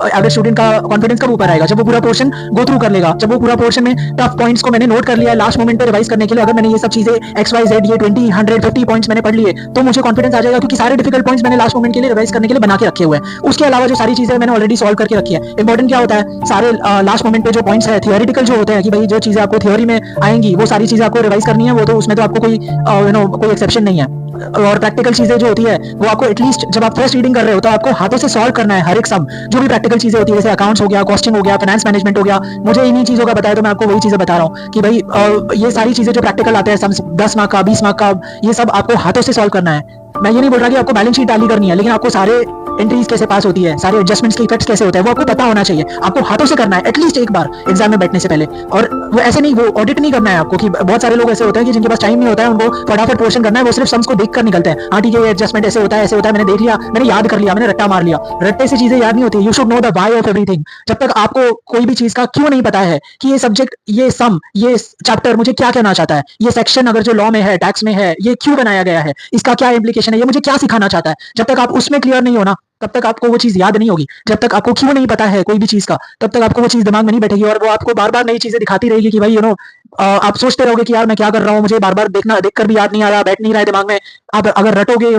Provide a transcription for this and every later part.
Average student का confidence कब ऊपर आएगा? जब वो पूरा पोर्शन गो थ्रू कर लेगा, जब वो पूरा पोर्शन में टफ पॉइंट्स को मैंने नोट कर लिया है, लास्ट मोमेंट पे रिवाइज करने के लिए अगर मैंने ये सब चीजें एक्स वाई जेड ये 20 100 50 पॉइंट्स मैंने पढ़ लिए, तो मुझे कॉन्फिडेंस आ जाएगा, क्योंकि सारे डिफिकल्ट पॉइंट्स मैंने लास्ट मोमेंट के लिए रिवाइज करने के लिए बना के रखे हुए हैं। उसके अलावा जो सारी चीजें मैंने ऑलरेडी सॉल्व करके रखी है। इंपॉर्टेंट क्या होता है, सारे लास्ट मोमेंट पे जो पॉइंट्स है थियोरिटिकल जो होते हैं कि भाई जो चीजें आपको थ्योरी में आएंगी वो सारी चीजें आपको रिवाइज करनी है, वो तो उसमें तो आपको कोई कोई एक्सेप्शन नहीं है। और प्रैक्टिकल चीजें जो होती है वो आपको एटलीस्ट जब आप फर्स्ट रीडिंग कर रहे हो तो आपको हाथों से सॉल्व करना है हर एक सम। जो भी प्रैक्टिकल चीजें होती है जैसे अकाउंट्स हो गया, कॉस्टिंग हो गया, फाइनेंस मैनेजमेंट हो गया, मुझे इन्हीं चीजों का बताया तो मैं आपको वही चीजें बता रहा हूँ कि भाई ये सारी चीजें जो प्रैक्टिकल आते हैं सम 10 मार्क का 20 मार्क का, ये सब आपको हाथों से सॉल्व करना है। मैं ये नहीं बोल रहा कि आपको बैलेंस शीट टैली करनी है, लेकिन आपको सारे एंट्रीज कैसे पास होती है, सारे एडजस्टमेंट्स के इफेक्ट्स कैसे होते हैं वो आपको पता होना चाहिए। आपको हाथों से करना है एटलीस्ट एक बार एग्जाम में बैठने से पहले। और वो ऐसे नहीं, वो ऑडिट नहीं करना है आपको, कि बहुत सारे लोग ऐसे होते हैं कि जिनके पास टाइम नहीं होता है, उनको फटाफट पोर्शन करना है, वो सिर्फ सम्स को देख कर निकलते हैं। हाँ ठीक है, एडजस्टमेंट ऐसे होता है ऐसे होता है, मैंने देख लिया, मैंने याद कर लिया, मैंने रट्टा मार लिया। रट्टे से चीजें याद नहीं होती। You should know the why of everything. जब तक आपको कोई भी चीज का क्यों नहीं पता है कि ये सब्जेक्ट, ये सम, ये चैप्टर मुझे क्या कहना चाहता है, ये सेक्शन अगर जो लॉ में है, टैक्स में है, ये क्यों बनाया गया है, इसका क्या इम्प्लीकेशन है, ये मुझे क्या सिखाना चाहता है, जब तक आप उसमें क्लियर नहीं हो ना, तब तक आपको वो चीज याद नहीं होगी। जब तक आपको क्यों नहीं पता है कोई भी चीज का, तब तक आपको वो चीज दिमाग में नहीं बैठेगी, और वो आपको बार बार नई चीजें दिखाती रहेगी कि भाई आप सोचते रहोगे कि यार मैं क्या कर रहा हूँ, मुझे बार बार देखना, देखकर भी याद नहीं आ रहा, बैठ नहीं रहा है दिमाग में। आप अगर रटोगे,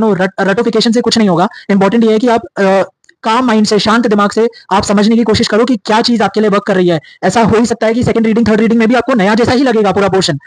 रटोफिकेशन से कुछ नहीं होगा। इंपॉर्टेंट ये है कि आप काम माइंड से, शांत दिमाग से आप समझने की कोशिश करो कि क्या चीज आपके लिए वर्क कर रही है। ऐसा हो ही सकता है कि सेकंड रीडिंग थर्ड रीडिंग में भी आपको नया जैसा ही लगेगा पूरा पोर्शन,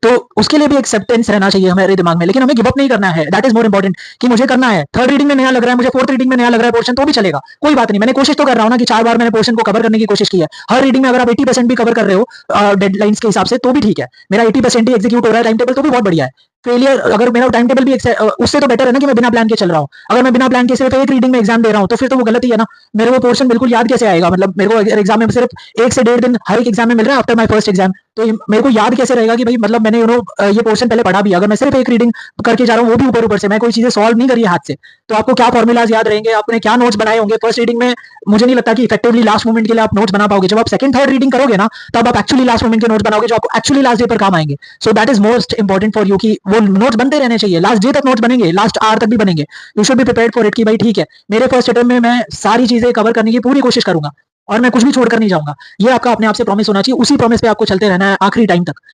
तो उसके लिए भी एक्सेप्टेंस रहना चाहिए हमारे दिमाग में। लेकिन हमें गिव अप नहीं करना है, दैट इज मोर इंपॉर्टेंट, कि मुझे करना है। थर्ड रीडिंग में नया लग रहा है मुझे, फोर्थ रीडिंग में नया लग रहा है पोर्शन, तो भी चलेगा, कोई बात नहीं। मैंने कोशिश तो कर रहा हूं ना कि 4 बार मैंने पोर्शन को कवर करने की कोशिश की है। हर रीडिंग में अगर आप 80% भी कवर कर रहे हो डेडलाइंस के हिसाब से, तो भी ठीक है। मेरा 80% ही एग्जीक्यूट हो रहा है टाइम टेबल, तो भी बहुत बढ़िया है। फेलियर अगर मेरा टाइम टेबल भी उससे तो बेटर है ना कि मैं बिना प्लान के चल रहा हूँ। अगर मैं बिना प्लान के सिर्फ एक रीडिंग में एग्जाम दे रहा हूँ तो फिर तो वो गलत ही है ना। मेरे को पोर्शन बिल्कुल याद कैसे आएगा? मतलब मेरे को एग्जाम में सिर्फ 1 से 1.5 दिन हर एक एग्जाम में मिल रहा है आफ्टर माय फर्स्ट एग्जाम, तो मेरे को याद कैसे रहेगा कि भाई मतलब मैंने ये पोर्शन पहले पढ़ा भी। अगर मैं सिर्फ एक रीडिंग करके जा रहा हूँ, वो भी ऊपर ऊपर से, मैं कोई चीजें सॉल्व नहीं करी है हाथ से, तो आपको क्या फॉर्मुलाज याद रहेंगे, आपने क्या नोट्स बनाए होंगे फर्स्ट रीडिंग में? मुझे नहीं लगता कि इफेक्टिवली लास्ट मोमेंट के लिए आप नोट्स बना पाओगे। जब आप सेकंड थर्ड रीडिंग करोगे ना, तब आप एक्चुअली लास्ट मोमेंट के नोट्स बनाओगे, जो आपको एक्चुअली लास्ट डे पर काम आएंगे। So that is most important for you कि वो नोट्स बनते रहने चाहिए, लास्ट डे तक नोट्स बनेंगे, लास्ट आवर तक भी बनेंगे। You should be prepared for it कि भाई ठीक है, मेरे फर्स्ट अटेम्प्ट में मैं सारी चीजें कवर करने की पूरी कोशिश करूंगा और मैं कुछ भी छोड़कर नहीं जाऊंगा। ये आपका अपने आप से प्रॉमिस होना चाहिए, उसी प्रॉमिस पे आपको चलते रहना है आखिरी टाइम तक।